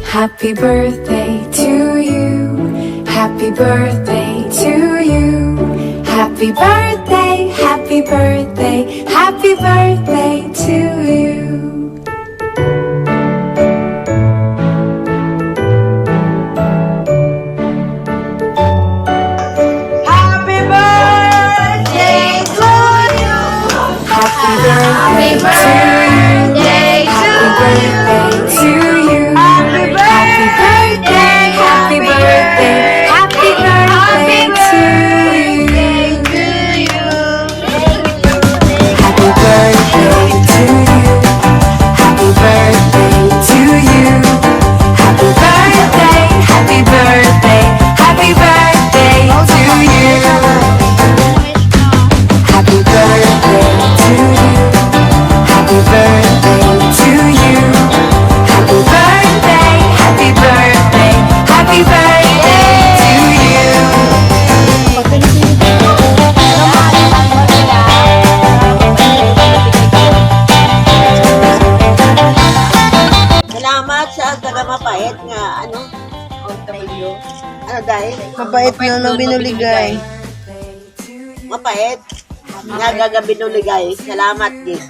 Happy birthday to you. Happy birthday to you. Happy birthday, happy birthday, happy birthday to you. Happy birthday to you. Happy birthday to you. Happy birthday to you. Happy birthday, happy birthday, happy birthday to you. Happy birthday to you. Happy birthday to you. Happy birthday, happy birthday, happy birthday to you. Happy birthday to you. Happy birthday to you. Happy birthday, happy birthday, happy birthday to you. Salamat sa taga-mapait nga, ano dahil? Mabait na nang binuligay. Mapait. Nga gagabinuligay. Salamat din.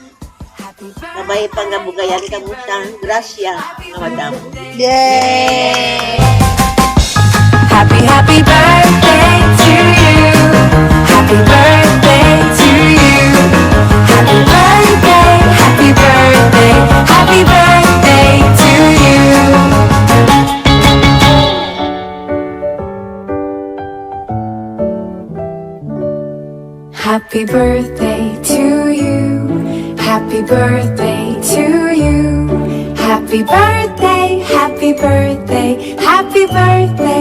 Kabay panggabugayan ka mo siyang grasya, nga madam. Yay! Happy, happy birthday to you. Happy birthday to you. Happy birthday, happy birthday, happy birthday to you. Happy birthday to you. Happy birthday to you. Happy birthday, happy birthday, happy birthday